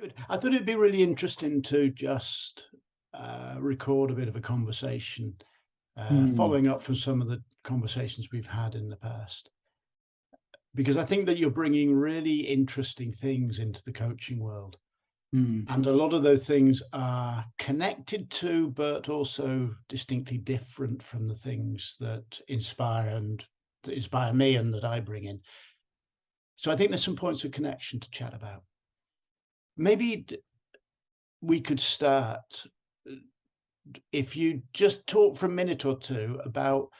Good. I thought it'd be really interesting to just record a bit of a conversation, following up from some of the conversations we've had in the past, because I think that you're bringing really interesting things into the coaching world. And a lot of those things are connected to, but also distinctly different from the things that inspire me and that I bring in. So I think there's some points of connection to chat about. Maybe we could start, if you just talk for a minute or two about,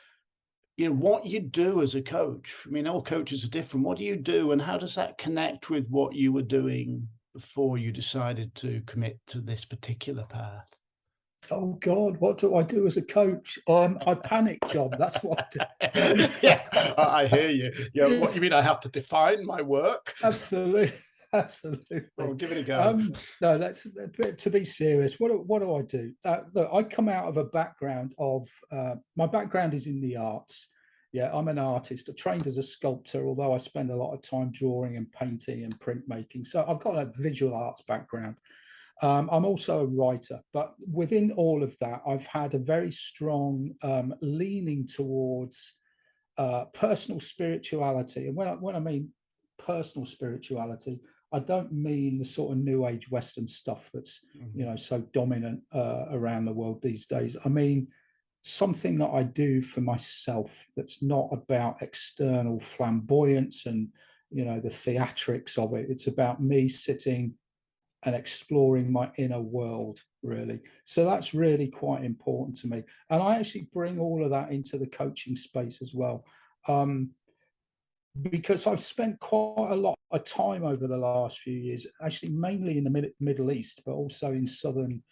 what you do as a coach. I mean, all coaches are different. What do you do, and how does that connect with what you were doing before you decided to commit to this particular path? Oh God, what do I do as a coach? I panic, John. That's what I do. Yeah, I hear you. Yeah, what you mean? I have to define my work? Absolutely. Well, give it a go. No, to be serious. What do I do? Look, I come out of a background of my background is in the arts. Yeah, I'm an artist. I trained as a sculptor, although I spend a lot of time drawing and painting and printmaking. So I've got a visual arts background. I'm also a writer, but within all of that, I've had a very strong leaning towards personal spirituality. And when I mean personal spirituality, I don't mean the sort of new age Western stuff that's so dominant around the world these days. I mean something that I do for myself that's not about external flamboyance and the theatrics of it. It's about me sitting and exploring my inner world, really. So that's really quite important to me. And I actually bring all of that into the coaching space as well. Because I've spent quite a lot of time over the last few years, actually mainly in the Middle East, but also in southern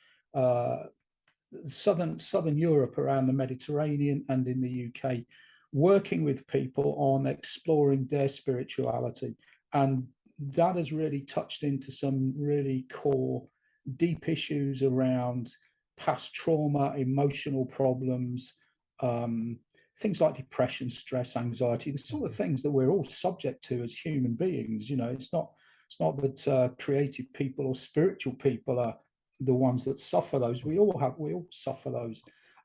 Europe, around the Mediterranean, and in the UK, working with people on exploring their spirituality. And that has really touched into some really core, deep issues around past trauma, emotional problems, things like depression, stress, anxiety, the sort of things that we're all subject to as human beings. It's not that creative people or spiritual people are the ones that suffer those. We all suffer those.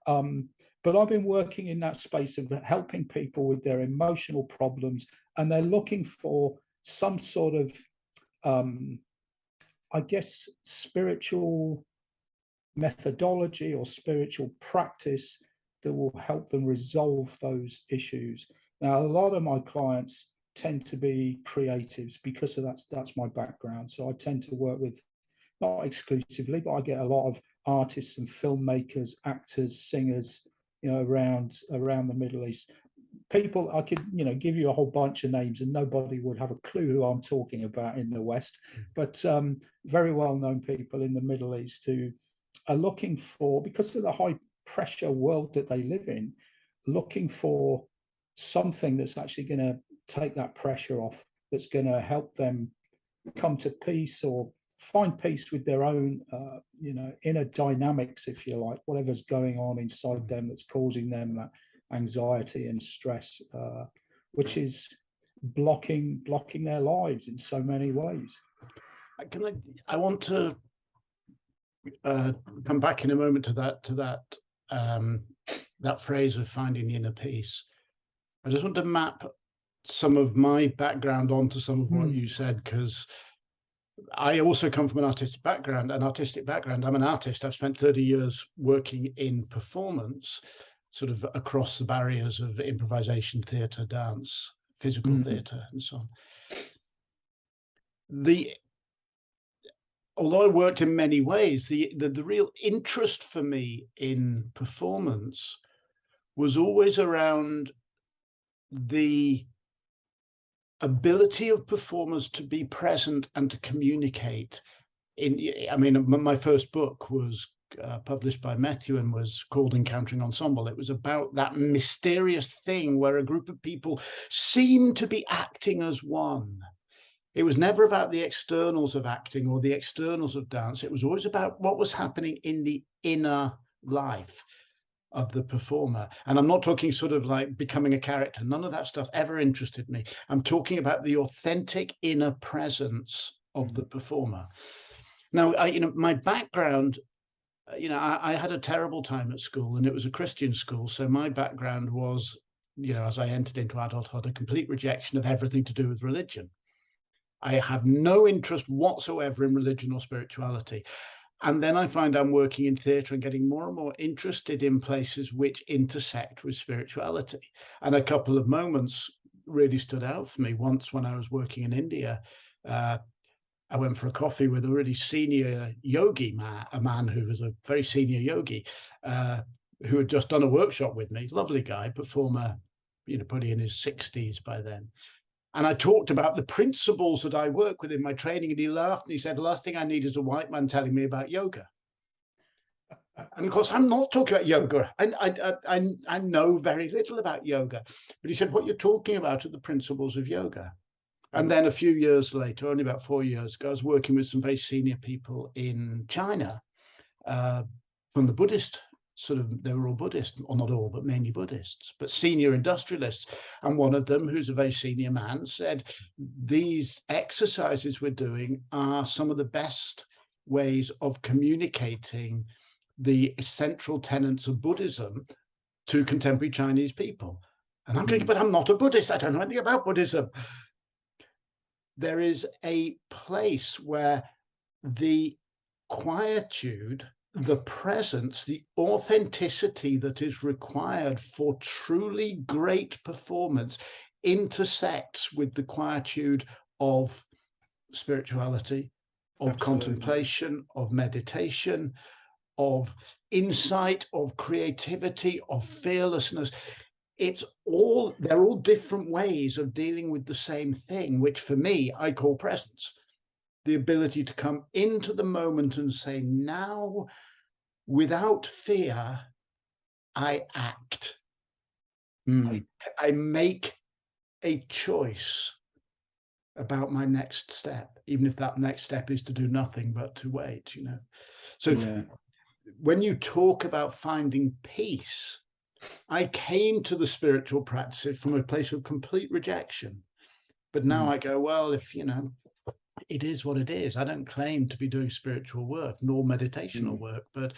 But I've been working in that space of helping people with their emotional problems, and they're looking for some sort of, spiritual methodology or spiritual practice that will help them resolve those issues. Now, a lot of my clients tend to be creatives because of that's my background. So I tend to work with, not exclusively, but I get a lot of artists and filmmakers, actors, singers, around the Middle East. People, I could, give you a whole bunch of names and nobody would have a clue who I'm talking about in the West, but very well-known people in the Middle East who are looking for, because of the high pressure world that they live in, looking for something that's actually going to take that pressure off, that's going to help them come to peace or find peace with their own, inner dynamics, if you like, whatever's going on inside them that's causing them that anxiety and stress, which is blocking their lives in so many ways. I want to come back in a moment to that phrase of finding the inner peace. I just want to map some of my background onto some of what you said, because I also come from an artistic background. I'm an artist. I've spent 30 years working in performance, sort of across the barriers of improvisation, theatre, dance, physical theatre, and so on. Although I worked in many ways, the real interest for me in performance was always around the ability of performers to be present and to communicate. My first book was published by Matthew and was called Encountering Ensemble. It was about that mysterious thing where a group of people seem to be acting as one. It was never about the externals of acting or the externals of dance. It was always about what was happening in the inner life of the performer. And I'm not talking sort of like becoming a character. None of that stuff ever interested me. I'm talking about the authentic inner presence of the performer. Now, my background, I had a terrible time at school, and it was a Christian school. So my background was, as I entered into adulthood, a complete rejection of everything to do with religion. I have no interest whatsoever in religion or spirituality. And then I find I'm working in theatre and getting more and more interested in places which intersect with spirituality. And a couple of moments really stood out for me. Once, when I was working in India, I went for a coffee with a really senior yogi man, a man who was a very senior yogi, who had just done a workshop with me. Lovely guy, performer, probably in his 60s by then. And I talked about the principles that I work with in my training, and he laughed and he said, "The last thing I need is a white man telling me about yoga." And of course, I'm not talking about yoga. I know very little about yoga. But he said, "What you're talking about are the principles of yoga." And then a few years later, only about 4 years ago, I was working with some very senior people in China from the Buddhist they were all Buddhist, or not all, but mainly Buddhists, but senior industrialists. And one of them, who's a very senior man, said, "These exercises we're doing are some of the best ways of communicating the essential tenets of Buddhism to contemporary Chinese people." And I'm going, "But I'm not a Buddhist. I don't know anything about Buddhism." There is a place where the quietude, the presence, the authenticity that is required for truly great performance intersects with the quietude of spirituality, of Absolutely. contemplation, of meditation, of insight, of creativity, of fearlessness. They're all different ways of dealing with the same thing, which for me, I call presence. The ability to come into the moment and say, now, without fear, I act. I make a choice about my next step, even if that next step is to do nothing but to wait, So when you talk about finding peace, I came to the spiritual practice from a place of complete rejection. But now I go, well, if, it is what it is. I don't claim to be doing spiritual work nor meditational work, but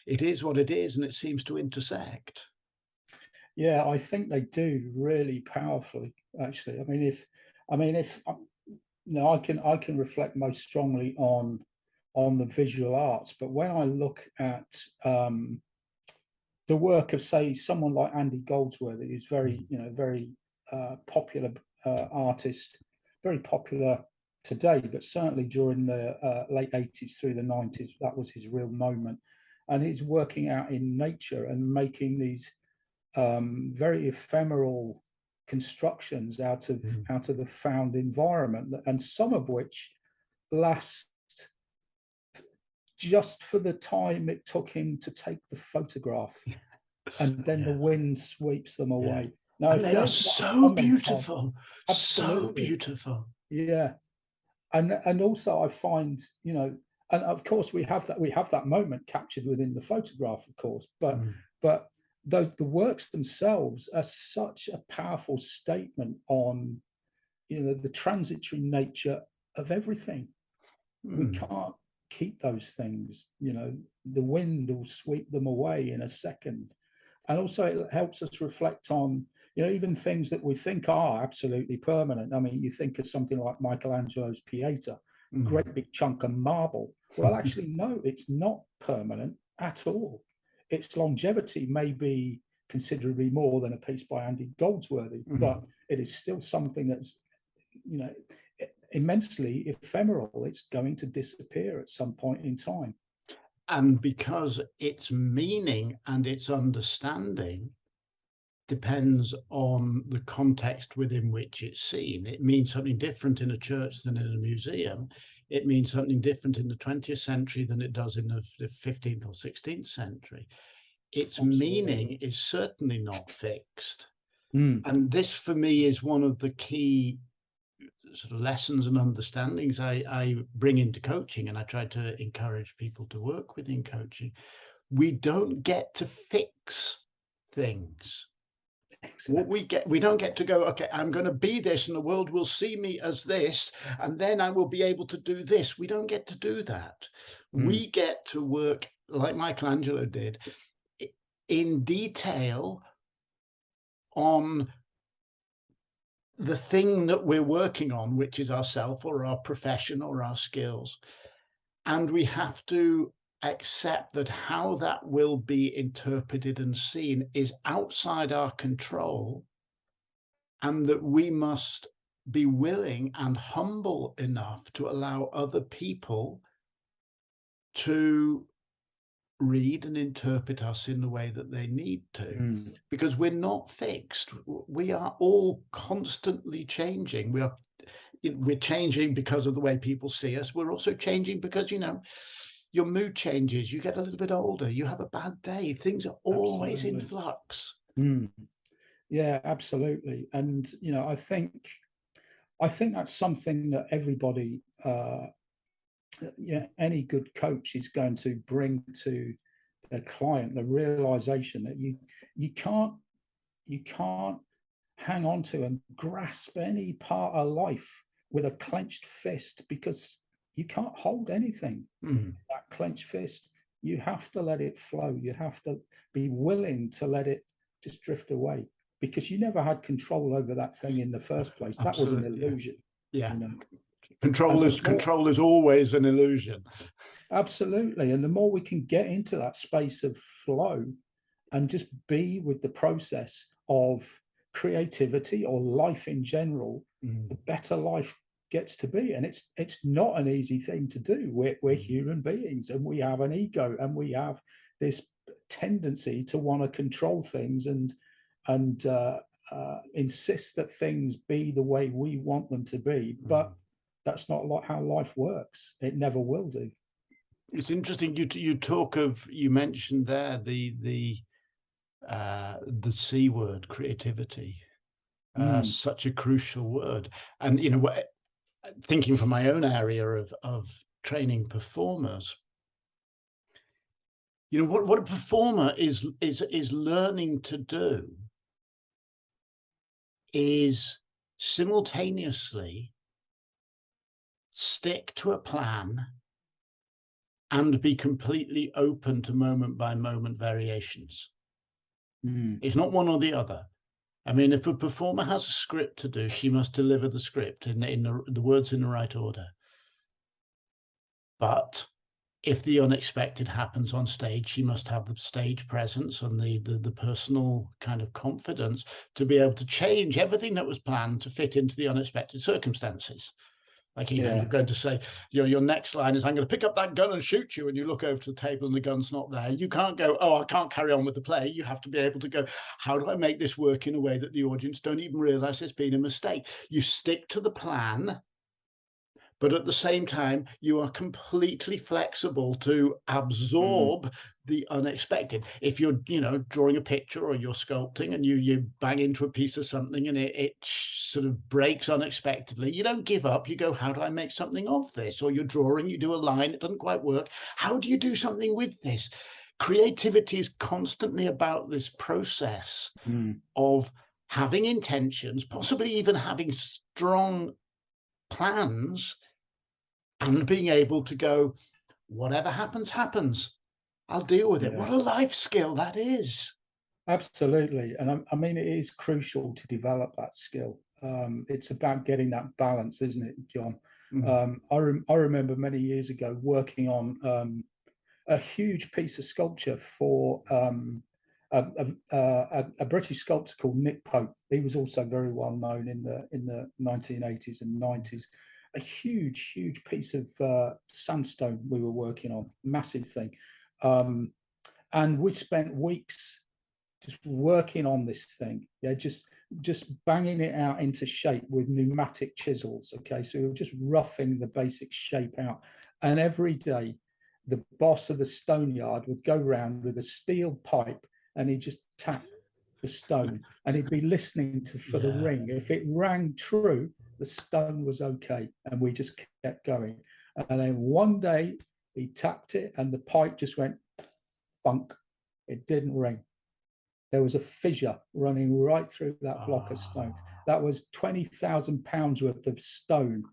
it is what it is, and it seems to intersect. Yeah, I think they do really powerfully, actually. I can reflect most strongly on the visual arts, but when I look at the work of, say, someone like Andy Goldsworthy, who's very popular artist, very popular today, but certainly during the late 80s through the 90s, that was his real moment. And he's working out in nature and making these very ephemeral constructions out of the found environment, and some of which last just for the time it took him to take the photograph, and then the wind sweeps them away. Now, and they are so beautiful, so beautiful. Yeah, and also I find, and of course we have that moment captured within the photograph, of course, but the works themselves are such a powerful statement on, the transitory nature of everything. We can't keep those things. The wind will sweep them away in a second. And also it helps us reflect on, even things that we think are absolutely permanent. I mean, you think of something like Michelangelo's Pieta, great big chunk of marble. Well, actually, no, it's not permanent at all. Its longevity may be considerably more than a piece by Andy Goldsworthy, but it is still something that's, immensely ephemeral. It's going to disappear at some point in time. And because its meaning and its understanding depends on the context within which it's seen. It means something different in a church than in a museum. It means something different in the 20th century than it does in the 15th or 16th century. Its meaning is certainly not fixed. And this, for me, is one of the key sort of lessons and understandings I bring into coaching, and I try to encourage people to work within coaching. We don't get to fix things. What we don't get to go, okay, I'm going to be this and the world will see me as this, and then I will be able to do this. We don't get to do that. We get to work like Michelangelo did in detail on the thing that we're working on, which is ourself or our profession or our skills. And we have to accept that how that will be interpreted and seen is outside our control, and that we must be willing and humble enough to allow other people to read and interpret us in the way that they need to, because we're not fixed. We are all constantly changing. We're changing because of the way people see us. We're also changing because, your mood changes, you get a little bit older, you have a bad day, things are always in flux. Yeah, absolutely. And I think that's something that everybody, any good coach is going to bring to their client, the realization that you can't hang on to and grasp any part of life with a clenched fist, because you can't hold anything that clenched fist. You have to let it flow. You have to be willing to let it just drift away, because you never had control over that thing in the first place. That was an illusion. Yeah. Control is always an illusion. Absolutely. And the more we can get into that space of flow and just be with the process of creativity or life in general, the better life gets to be. And it's not an easy thing to do. We're human beings, and we have an ego, and we have this tendency to want to control things and insist that things be the way we want them to be. But that's not how life works. It never will do. It's interesting. You mentioned there the C word, creativity, such a crucial word. And thinking from my own area of training performers, what a performer is learning to do is simultaneously stick to a plan and be completely open to moment by moment variations. It's not one or the other. I mean, if a performer has a script to do, she must deliver the script in the words in the right order. But if the unexpected happens on stage, she must have the stage presence and the personal kind of confidence to be able to change everything that was planned to fit into the unexpected circumstances. Like, you're going to say, your next line is, I'm going to pick up that gun and shoot you. And you look over to the table and the gun's not there. You can't go, oh, I can't carry on with the play. You have to be able to go, how do I make this work in a way that the audience don't even realize it's been a mistake? You stick to the plan, but at the same time, you are completely flexible to absorb the unexpected. If you're, drawing a picture or you're sculpting and you bang into a piece of something and it sort of breaks unexpectedly, you don't give up. You go, how do I make something of this? Or you're drawing, you do a line, it doesn't quite work. How do you do something with this? Creativity is constantly about this process of having intentions, possibly even having strong plans, and being able to go, whatever happens, happens. I'll deal with it. What a life skill that is. Absolutely. And I mean, it is crucial to develop that skill. It's about getting that balance, isn't it, John? I remember many years ago working on a huge piece of sculpture for a British sculptor called Nick Pope. He was also very well known in the 1980s and 90s. A huge piece of sandstone we were working on, massive thing. And we spent weeks just working on this thing, just banging it out into shape with pneumatic chisels. Okay, so we were just roughing the basic shape out. And every day, the boss of the stone yard would go round with a steel pipe and he'd just tap the stone and he'd be listening for the ring. If it rang true, the stone was okay, and we just kept going. And then one day he tapped it and the pipe just went funk. It didn't ring. there was a fissure running right through that block of stone. That was 20,000 pounds worth of stone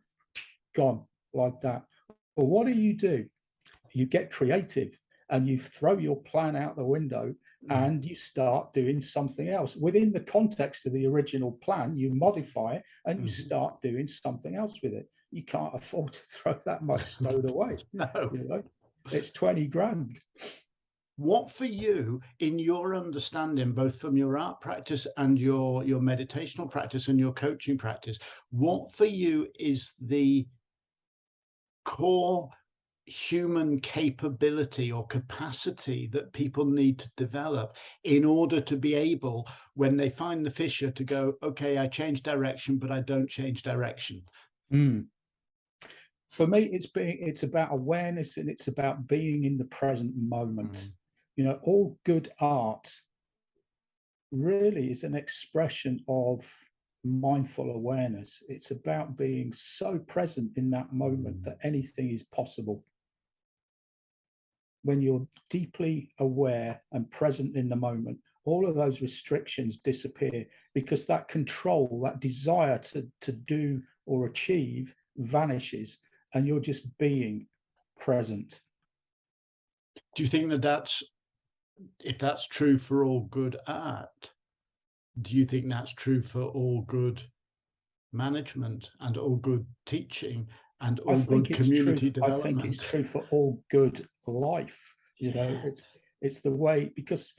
gone like that. Well, what do? You get creative and you throw your plan out the window and you start doing something else. Within the context of the original plan, you modify it and you start doing something else with it. You can't afford to throw that much stone away. No. You know, it's 20 grand. What for you, in your understanding, both from your art practice and your meditational practice and your coaching practice, what for you is the core human capability or capacity that people need to develop in order to be able, when they find the fissure, to go, okay, I change direction, but I don't change direction? For me, it's about awareness, and it's about being in the present moment. You know, all good art really is an expression of mindful awareness. It's about being so present in that moment that anything is possible. When you're deeply aware and present in the moment, all of those restrictions disappear, because that control, that desire to do or achieve vanishes, and you're just being present. Do you think that if that's true for all good art, do you think that's true for all good management and all good teaching and all good community development? I think it's true for all good life. You know, it's the way, because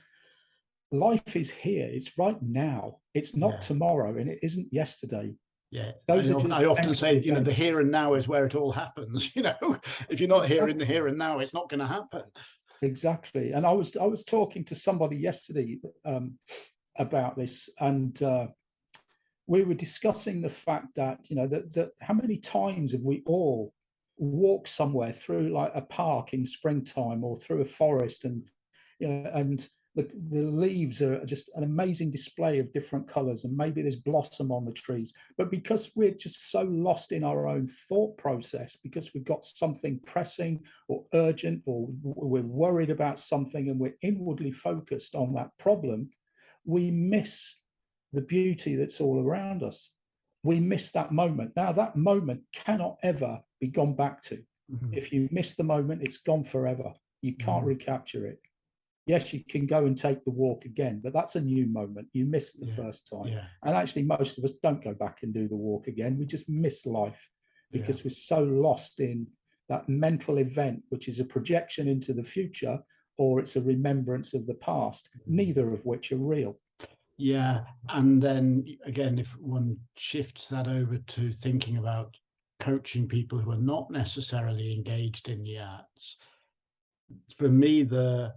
life is here. It's right now. It's not tomorrow, and it isn't yesterday. Yeah, I often say, you know, the here and now is where it all happens. You know, if you're not here in the here and now, it's not going to happen. Exactly. And I was talking to somebody yesterday about this, and we were discussing the fact that, you know, that how many times have we all walked somewhere through like a park in springtime or through a forest, and you know, and the leaves are just an amazing display of different colors, and maybe there's blossom on the trees, but because we're just so lost in our own thought process, because we've got something pressing or urgent, or we're worried about something and we're inwardly focused on that problem, we miss the beauty that's all around us. We miss that moment. Now, that moment cannot ever be gone back to. If you miss the moment, it's gone forever. You can't recapture it. Yes, you can go and take the walk again, but that's a new moment. You missed the first time. And actually, most of us don't go back and do the walk again. We just miss life because we're so lost in that mental event, which is a projection into the future, or it's a remembrance of the past, neither of which are real. Yeah. And then again, if one shifts that over to thinking about coaching people who are not necessarily engaged in the arts, for me, the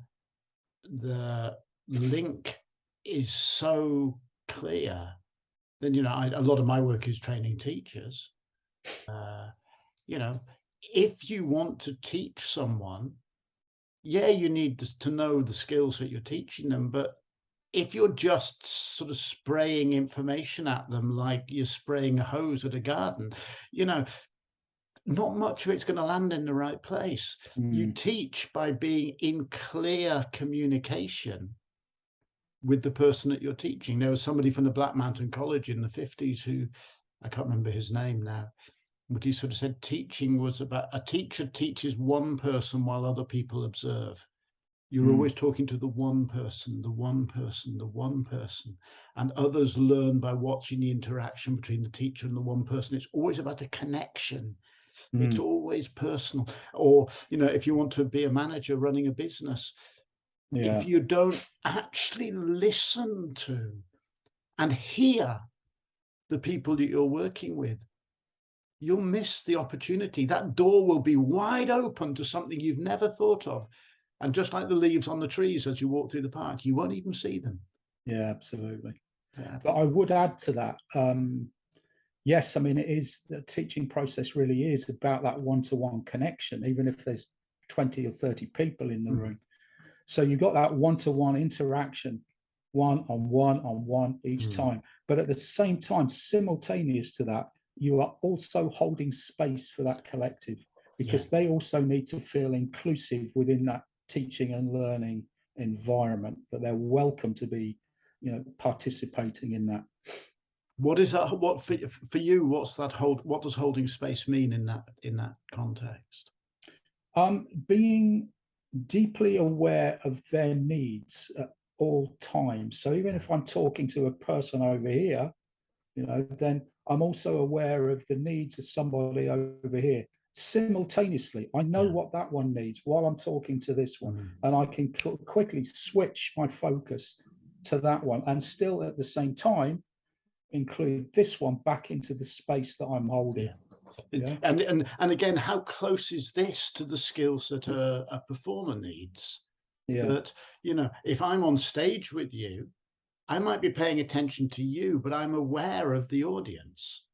link is so clear. Then, you know, a lot of my work is training teachers. You know, if you want to teach someone, you need to know the skills that you're teaching them, but if you're just sort of spraying information at them like you're spraying a hose at a garden, you know, not much of it's going to land in the right place. You teach by being in clear communication with the person that you're teaching. There was somebody from the Black Mountain College in the 50s who, I can't remember his name now, but he sort of said teaching was about, a teacher teaches one person while other people observe. You're always talking to the one person, the one person, the one person, and others learn by watching the interaction between the teacher and the one person. It's always about a connection. It's always personal. Or, you know, if you want to be a manager running a business, if you don't actually listen to and hear the people that you're working with, you'll miss the opportunity. That door will be wide open to something you've never thought of. And just like the leaves on the trees as you walk through the park, you won't even see them. Yeah, absolutely. Yeah. But I would add to that, yes, I mean, it is, the teaching process really is about that one-to-one connection, even if there's 20 or 30 people in the room. So you've got that one-to-one interaction, one-on-one each time. But at the same time, simultaneous to that, you are also holding space for that collective, because they also need to feel inclusive within that teaching and learning environment, that they're welcome to be participating in that. What is that? What for you? What's that what does holding space mean in that context? Being deeply aware of their needs at all times. So even if I'm talking to a person over here, then I'm also aware of the needs of somebody over here. Simultaneously, I know what that one needs while I'm talking to this one, and I can quickly switch my focus to that one, and still at the same time include this one back into the space that I'm holding. Yeah. And again, how close is this to the skills that a performer needs? That, if I'm on stage with you, I might be paying attention to you, but I'm aware of the audience.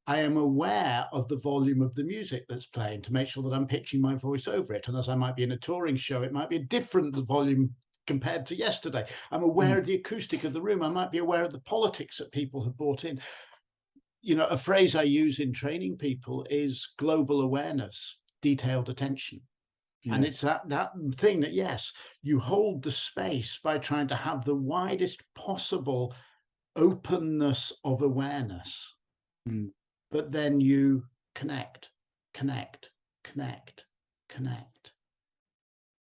I am aware of the volume of the music that's playing to make sure that I'm pitching my voice over it. And as I might be in a touring show, it might be a different volume compared to yesterday. I'm aware of the acoustic of the room. I might be aware of the politics that people have brought in. A phrase I use in training people is global awareness, detailed attention. Yeah. And it's that thing that, yes, you hold the space by trying to have the widest possible openness of awareness, but then you connect.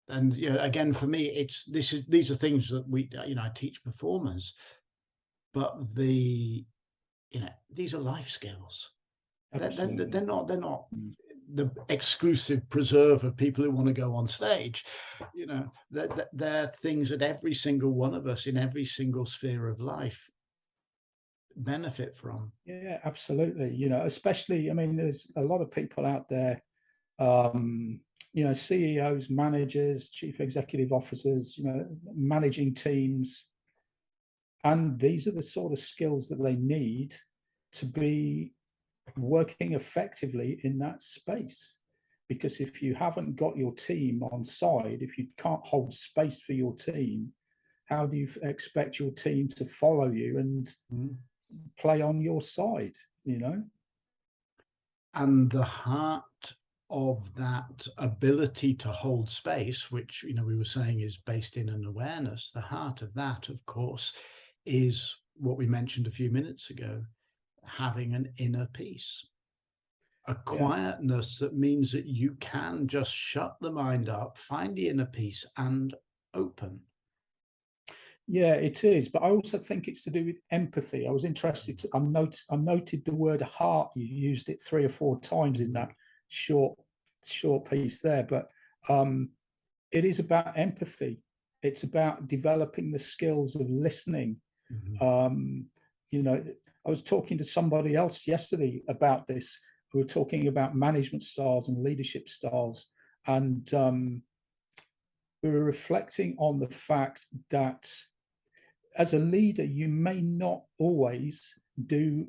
And again, for me, these are things that I teach performers, but these are life skills. They're not the exclusive preserve of people who want to go on stage. They're things that every single one of us in every single sphere of life benefit from. Yeah, absolutely. Especially, there's a lot of people out there, CEOs, managers, chief executive officers, managing teams. And these are the sort of skills that they need to be working effectively in that space. Because if you haven't got your team on side, if you can't hold space for your team, how do you expect your team to follow you and play on your side, And the heart of that ability to hold space, which, we were saying is based in an awareness, the heart of that, of course, is what we mentioned a few minutes ago, having an inner peace, a quietness that means that you can just shut the mind up, find the inner peace and open. Yeah, it is. But I also think it's to do with empathy. I was interested. I noted the word heart. You used it 3 or 4 times in that short piece there. But it is about empathy. It's about developing the skills of listening. I was talking to somebody else yesterday about this. We were talking about management styles and leadership styles. And we were reflecting on the fact that as a leader, you may not always do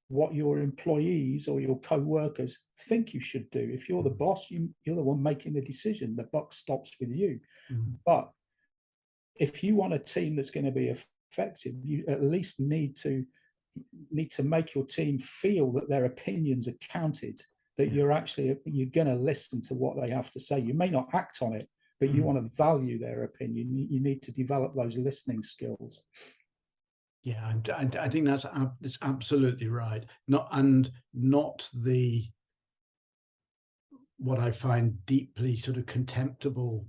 what your employees or your co-workers think you should do. If you're the boss, you're the one making the decision. The buck stops with you. But if you want a team that's going to be effective, you at least need to make your team feel that their opinions are counted, that you're going to listen to what they have to say. You may not act on it, but you want to value their opinion. You need to develop those listening skills. Yeah, I think that's absolutely right. Not what I find deeply sort of contemptible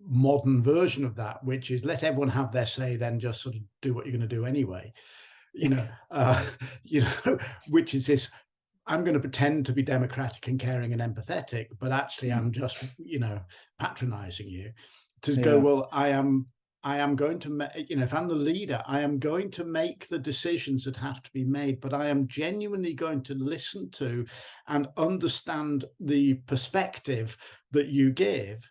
modern version of that, which is let everyone have their say, then just sort of do what you're going to do anyway. Which is this: I'm going to pretend to be democratic and caring and empathetic, but actually I'm just, patronizing you. Go, well, I am going to, if I'm the leader, I am going to make the decisions that have to be made, but I am genuinely going to listen to and understand the perspective that you give.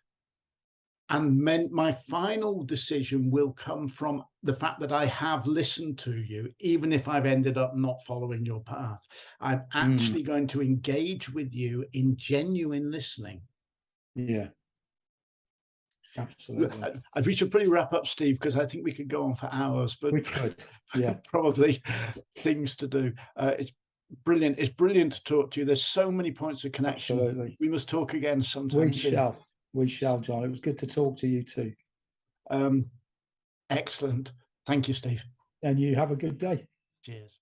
And my final decision will come from the fact that I have listened to you, even if I've ended up not following your path. I'm actually going to engage with you in genuine listening. Yeah, absolutely. We should probably wrap up, Steve, because I think we could go on for hours, but we could. Yeah, probably things to do. It's brilliant. It's brilliant to talk to you. There's so many points of connection. Absolutely. We must talk again sometime. We shall, John. It was good to talk to you too. Excellent. Thank you, Steve. And you have a good day. Cheers.